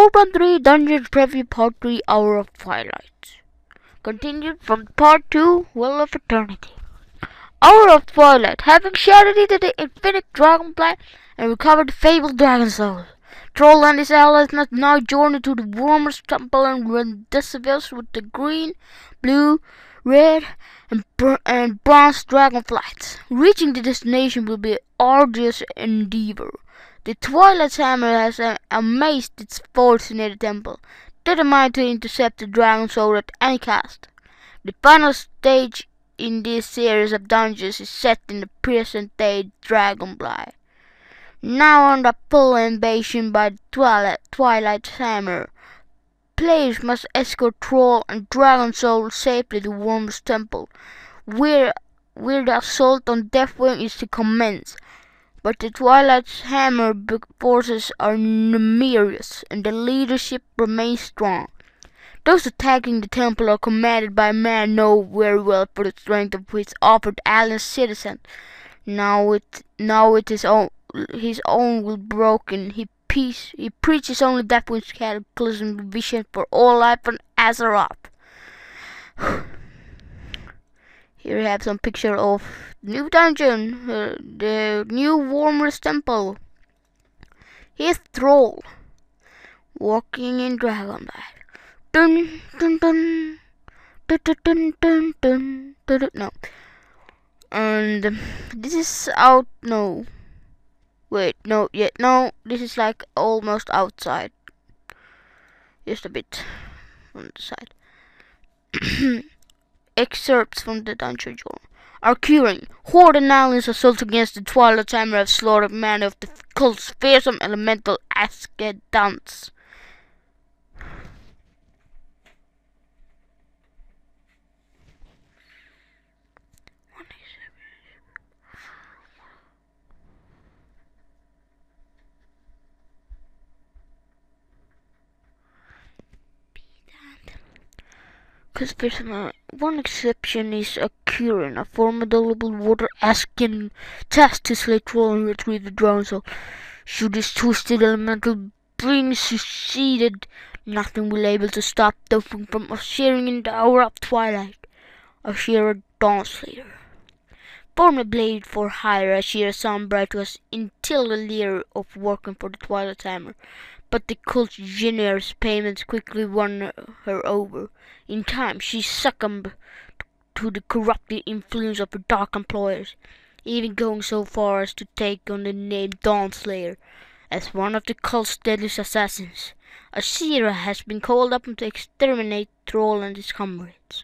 Open 3 Dungeons Preview Part 3 Hour of Twilight. Continued from Part 2 Well of Eternity. Hour of Twilight. Having shattered into the infinite dragonfly and recovered the fabled dragon soul, Troll and his allies must now journey to the Warmer's temple and rendezvous with the green, blue, red, and bronze dragonflies. Reaching the destination will be an arduous endeavor. The Twilight Hammer has amassed its force in the temple, determined to intercept the dragon soul at any cost. The final stage in this series of dungeons is set in the present-day Dragonfly. Now under full invasion by the Twilight Hammer, players must escort Troll and Dragon Soul safely to Worm's temple, where the assault on Deathwing is to commence. But the Twilight Hammer forces are numerous, and the leadership remains strong. Those attacking the temple are commanded by a man known very well for the strength of his offered alien citizen. Now with his own will broken, he preaches only Deathwing's cataclysm vision for all life on Azeroth. Here we have some picture of new dungeon, the new Warmer's temple. Here's Troll, walking in Dragonfly. Dun dun dun, dun dun dun dun dun dun dun. No, and this is out. No, wait, no, yet no. This is like almost outside, just a bit on the side. Excerpts from the dungeon journal are curing. Horde and aliens assault against the Twilight Hammer have slaughtered many of the cult's fearsome elemental Askedans. One exception is a Curin, a formidable water-asking task to slay Troll and retrieve the dragon soul. Should this twisted elemental being succeeded, nothing will be able to stop Deathwing from ushering in the hour of twilight. Ashira Dawnslayer. Former blade for hire, Ashira Sunbright was until the leader of working for the Twilight Hammer, but the cult's generous payments quickly won her over. In time, she succumbed to the corrupting influence of her dark employers, even going so far as to take on the name Dawnslayer as one of the cult's deadliest assassins. Ashira has been called upon to exterminate Troll and his comrades.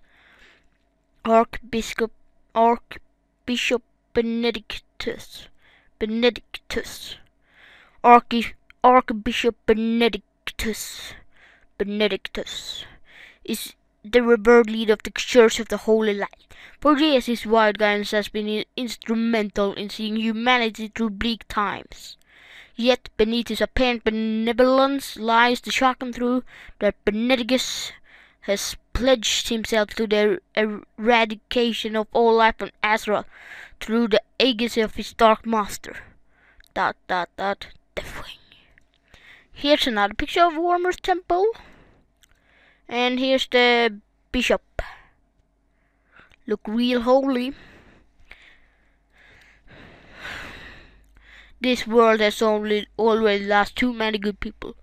Archbishop Benedictus is the revered leader of the Church of the Holy Light. For years his wide guidance has been instrumental in seeing humanity through bleak times. Yet beneath his apparent benevolence lies the shocking truth that Benedictus has pledged himself to the eradication of all life on Azeroth through the agency of his dark master. Deathwing. Here's another picture of Warmer's temple. And here's the bishop. Look real holy. This world has always lost too many good people.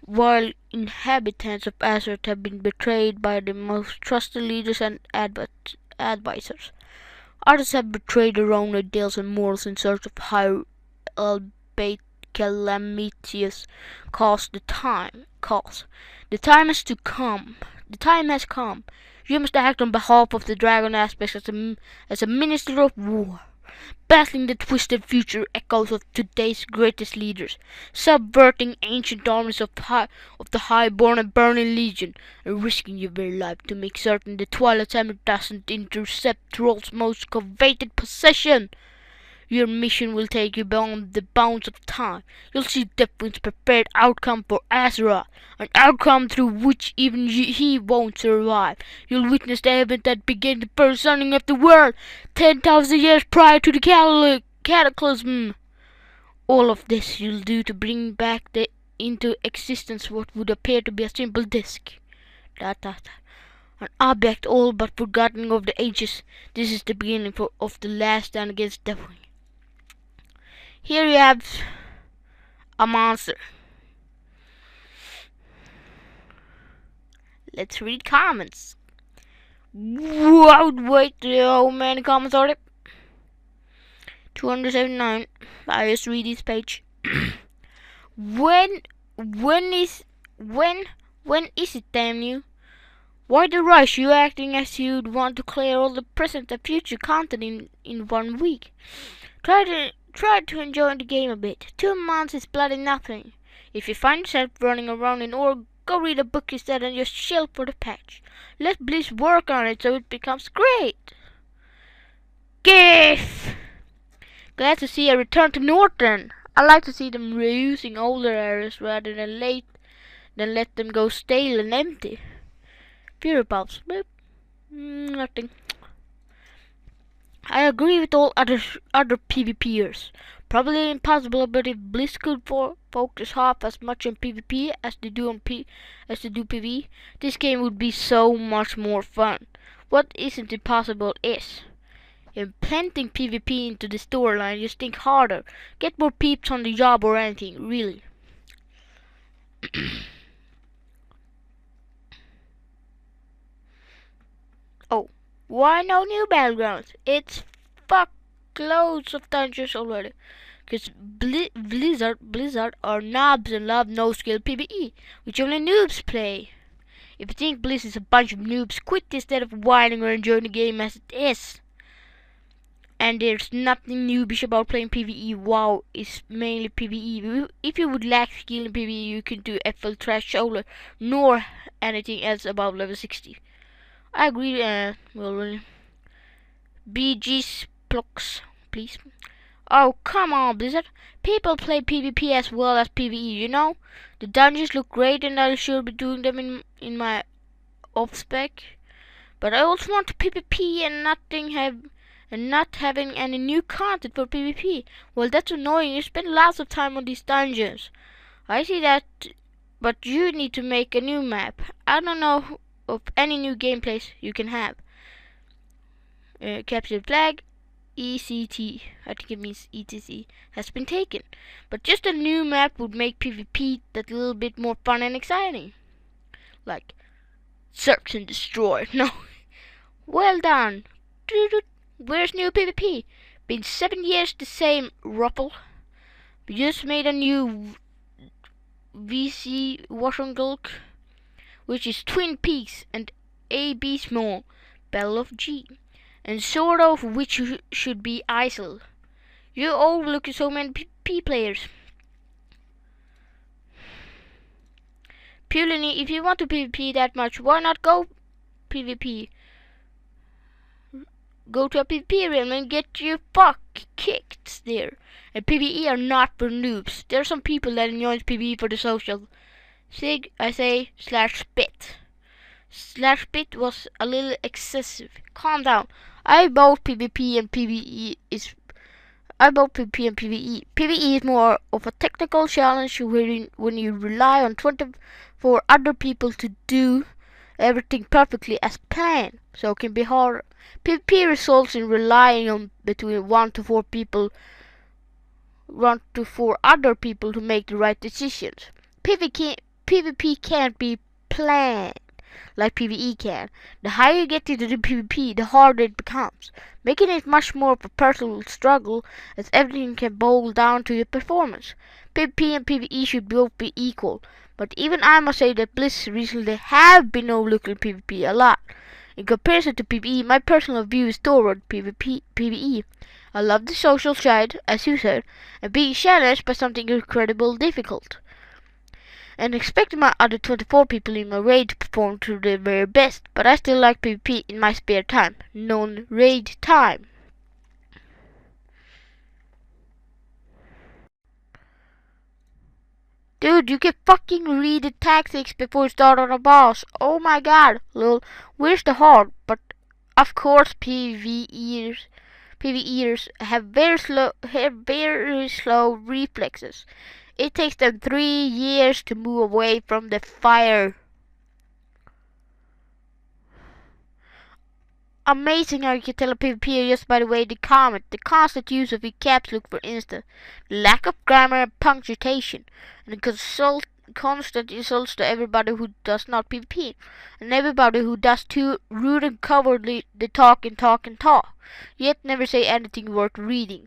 While inhabitants of Azeroth have been betrayed by the most trusted leaders and advisors, others have betrayed their own ideals and morals in search of higher, albeit calamitous cause. The time has come. The time has come. You must act on behalf of the dragon aspects as a minister of war, battling the twisted future echoes of today's greatest leaders, subverting ancient armies of the highborn and burning legion, and risking your very life to make certain the Twilight Hammer doesn't intercept Troll's most coveted possession. Your mission will take you beyond the bounds of time. You'll see Deathwing's prepared outcome for Azeroth, an outcome through which even he won't survive. You'll witness the event that began the first sunning of the world 10,000 years prior to the cataclysm. All of this you'll do to bring back the into existence what would appear to be a simple disk. An object all but forgotten of the ages. This is the beginning of the last stand against devil. Here you have a monster. Let's read comments. Wow, wait, how many comments are there? 279. I just read this page. When is it, damn you? Why the rush? You acting as you'd want to clear all the present and future content in 1 week. Try to enjoy the game a bit. 2 months is bloody nothing. If you find yourself running around in org, go read a book instead and just chill for the patch. Let Bliss work on it so it becomes great. GIF! Glad to see a return to Northern. I like to see them reusing older areas rather than let them go stale and empty. Fury Pulse. Nothing. I agree with all other PvPers. Probably impossible, but if Bliss could focus half as much on PvP as they do PvE, this game would be so much more fun. What isn't impossible is implementing PvP into the storyline. Just think harder. Get more peeps on the job or anything, really. Oh, why no new battlegrounds? It's fuck loads of dungeons already. Cause Blizzard are knobs and love no skill PvE, which only noobs play. If you think Blizz is a bunch of noobs, quit instead of whining or enjoying the game as it is. And there's nothing noobish about playing PvE. WoW is mainly PvE. If you would lack skill in PvE, you can do FL Trash Solar, nor anything else above level 60. I agree, well, really. BG's blocks, please. Oh, come on, Blizzard. People play PvP as well as PvE, you know? The dungeons look great and I should be doing them in my off-spec. But I also want to PvP and not having any new content for PvP. Well, that's annoying. You spend lots of time on these dungeons. I see that, but you need to make a new map. I don't know of any new gameplays you can have. Capture flag, ECT, I think it means ETC, has been taken. But just a new map would make PvP that little bit more fun and exciting. Like, search and destroy. No. Well done. Where's new PvP? Been 7 years the same, Ruffle. We just made a new VC Washingulk, which is Twin Peaks and AB Small, Battle of G, and sort of which should be ISIL. You overlook so many P players. Purely, if you want to PvP that much, why not go PvP? Go to a PvP realm and get your fuck kicked there. And PvE are not for noobs. There are some people that enjoy PvE for the social. Sig, I say, /spit. /spit was a little excessive. Calm down. I both PvP and PvE. PvE is more of a technical challenge when you rely on 24 other people to do everything perfectly as planned, so it can be harder. PvP results in relying on between 1 to 4 other people to make the right decisions. PvP can't be planned like PvE can. The higher you get into the PvP, the harder it becomes, making it much more of a personal struggle, as everything can boil down to your performance. PvP and PvE should both be equal, but even I must say that Bliss recently have been overlooking PvP a lot. In comparison to PvE, my personal view is toward PvE. I love the social side, as you said, and being challenged by something incredibly difficult, and expecting my other 24 people in my raid to perform to their very best, but I still like PvP in my spare time, non-raid time. Dude, you can fucking read the tactics before you start on a boss. Oh my god, lol. Where's the hard? But of course, PvEers have very slow reflexes. it takes them 3 years to move away from the fire. Amazing how you can tell a PvP just by the way they comment. The constant use of caps look, for instance, lack of grammar and punctuation, and constant insults to everybody who does not PvP, and everybody who does too. Rude and cowardly, they talk and talk and talk, yet never say anything worth reading.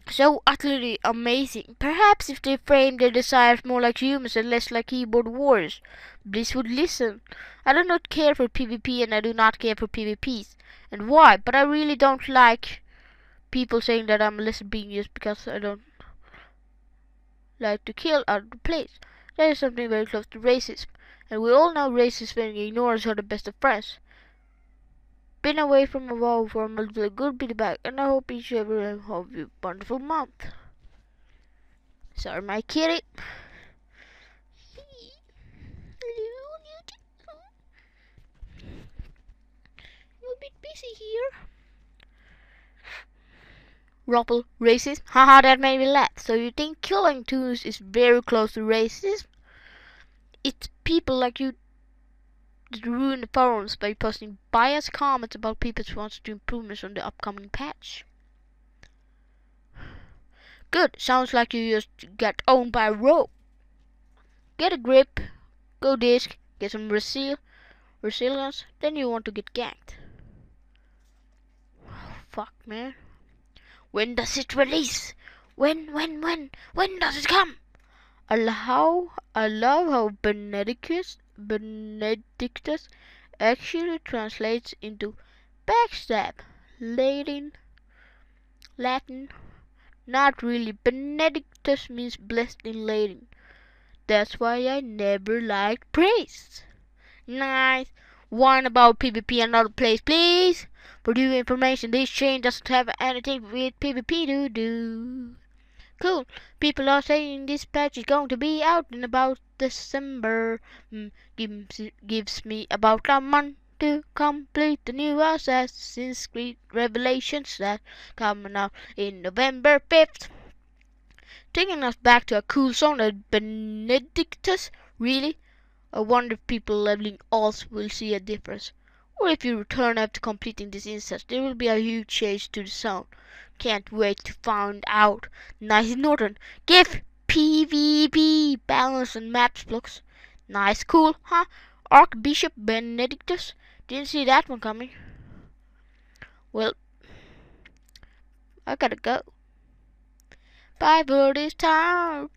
So utterly amazing. Perhaps if they framed their desires more like humans and less like keyboard warriors, Bliss would listen. I do not care for PvP and I do not care for PvPs. And why? But I really don't like people saying that I'm a lesbian just because I don't like to kill out of the place. That is something very close to racism. And we all know racism and ignorance are the best of friends. Been away from a WoW for a month, but good be back, and I hope each and every have a wonderful month. Sorry, my kitty. You're a bit busy here. Ruppel, racist? Haha, that made me laugh. So you think killing toons is very close to racism? It's people like you that ruin the forums by posting biased comments about people's wants to improvements on the upcoming patch. Good, sounds like you just got owned by a rogue. Get a grip, go disc, get some resilience, then you want to get ganked. Oh, fuck, man. When does it release? When does it come? I love how Benedictus actually translates into backstab. Latin. Not really. Benedictus means blessed in Latin. That's why I never liked priests. Nice. One about PvP another place, please. For new information, this chain doesn't have anything with PvP to do. Cool. People are saying this patch is going to be out in about December. Gives me about a month to complete the new Assassin's Creed Revelations that coming out in November 5th. Taking us back to a cool song at Benedictus. Really? I wonder if people leveling alts will see a difference. Or if you return after completing this instance, there will be a huge change to the sound. Can't wait to find out. Nice Norton. Give PvP balance and maps blocks. Nice, cool, huh? Archbishop Benedictus. Didn't see that one coming. Well, I gotta go. Bye for this time.